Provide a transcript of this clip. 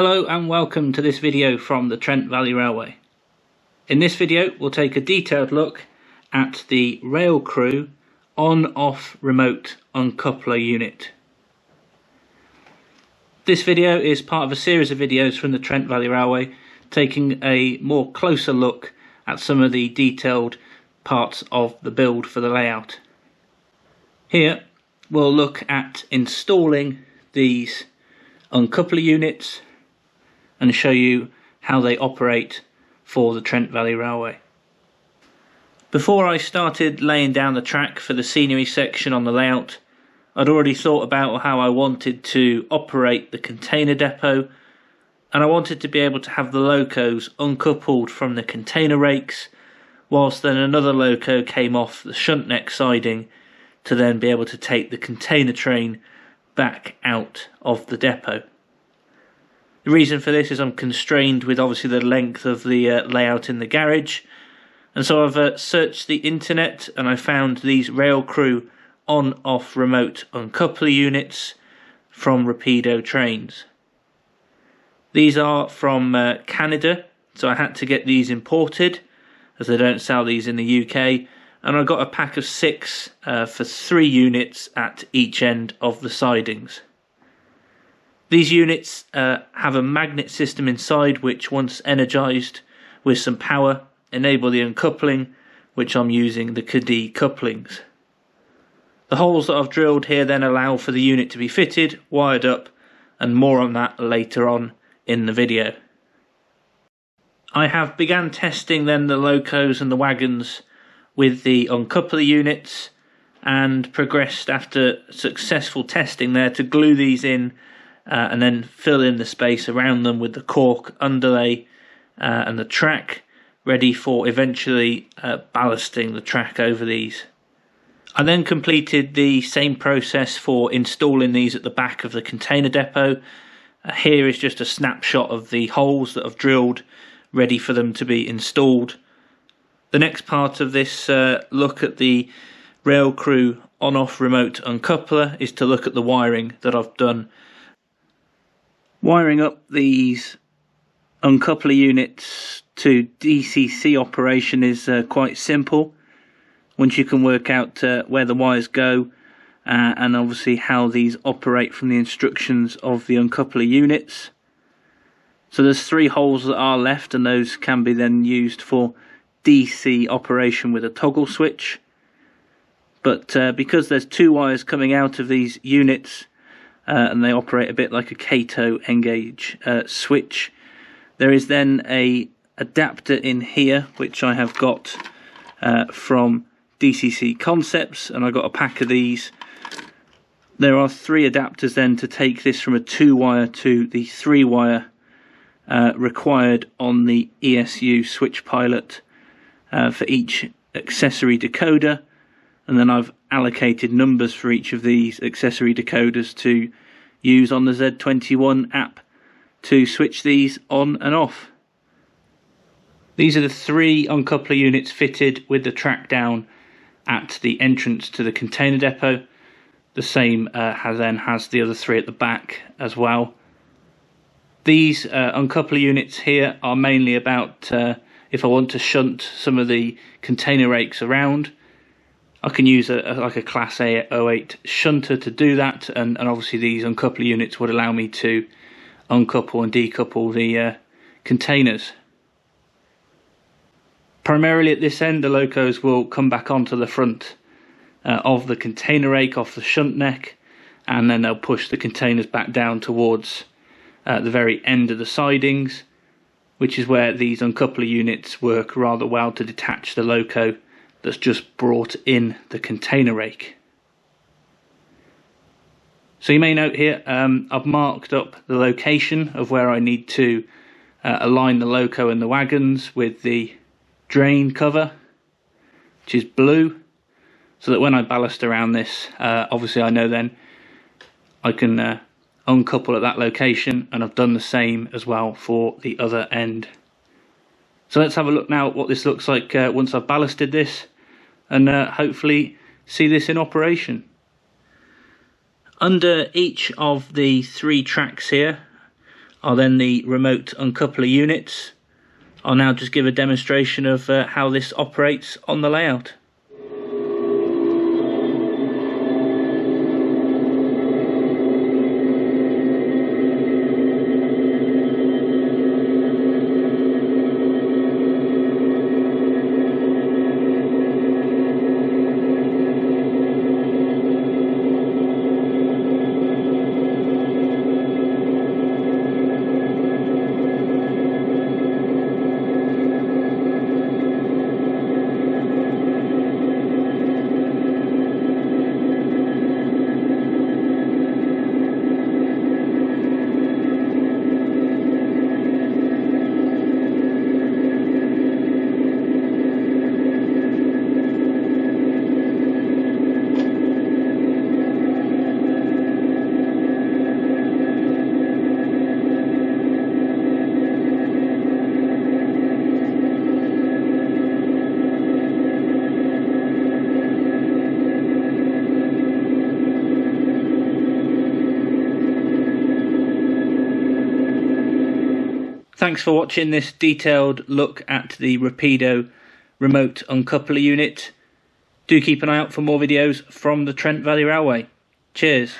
Hello and welcome to this video from the Trent Valley Railway. In this video we'll take a detailed look at the Railcrew on-off remote uncoupler unit. This video is part of a series of videos from the Trent Valley Railway taking a more closer look at some of the detailed parts of the build for the layout. Here we'll look at installing these uncoupler units and show you how they operate for the Trent Valley Railway. Before I started laying down the track for the scenery section on the layout, I'd already thought about how I wanted to operate the container depot, and I wanted to be able to have the locos uncoupled from the container rakes, whilst then another loco came off the shunt neck siding to then be able to take the container train back out of the depot. The reason for this is I'm constrained with obviously the length of the layout in the garage, and so I've searched the internet and I found these Railcrew on-off remote uncoupler units from Rapido trains. These are from Canada, so I had to get these imported as they don't sell these in the UK, and I got a pack of 6 for 3 units at each end of the sidings. These units have a magnet system inside which, once energised with some power, enable the uncoupling, which I'm using the Cadee couplings. The holes that I've drilled here then allow for the unit to be fitted, wired up, and more on that later on in the video. I have begun testing then the locos and the wagons with the uncoupler units and progressed after successful testing there to glue these in and then fill in the space around them with the cork underlay and the track, ready for eventually ballasting the track over these. I then completed the same process for installing these at the back of the container depot. Here is just a snapshot of the holes that I've drilled, ready for them to be installed. The next part of this look at the Railcrew on-off remote uncoupler is to look at the wiring that I've done. Wiring up these uncoupler units to DCC operation is quite simple once you can work out where the wires go and obviously how these operate from the instructions of the uncoupler units. So there's 3 holes that are left, and those can be then used for DC operation with a toggle switch. But because there's 2 wires coming out of these units and they operate a bit like a Kato N-gauge switch, there is then a adapter in here which I have got from DCC Concepts, and I got a pack of these. There are 3 adapters then to take this from a 2-wire to the 3-wire required on the ESU switch pilot for each accessory decoder, and then I've allocated numbers for each of these accessory decoders to use on the Z21 app to switch these on and off. These are the 3 uncoupler units fitted with the track down at the entrance to the container depot. The same has the other 3 at the back as well. These uncoupler units here are mainly about if I want to shunt some of the container rakes around, I can use like a Class A 08 shunter to do that, and obviously these uncoupler units would allow me to uncouple and decouple the containers. Primarily at this end, the locos will come back onto the front of the container rake off the shunt neck, and then they'll push the containers back down towards the very end of the sidings, which is where these uncoupler units work rather well to detach the loco that's just brought in the container rake. So you may note here I've marked up the location of where I need to align the loco and the wagons with the drain cover, which is blue, so that when I ballast around this, obviously I know then I can uncouple at that location, and I've done the same as well for the other end. So let's have a look now at what this looks like once I've ballasted this, and hopefully see this in operation. Under each of the 3 tracks here, are then the remote uncoupler units. I'll now just give a demonstration of how this operates on the layout. Thanks for watching this detailed look at the Rapido remote uncoupler unit. Do keep an eye out for more videos from the Trent Valley Railway. Cheers.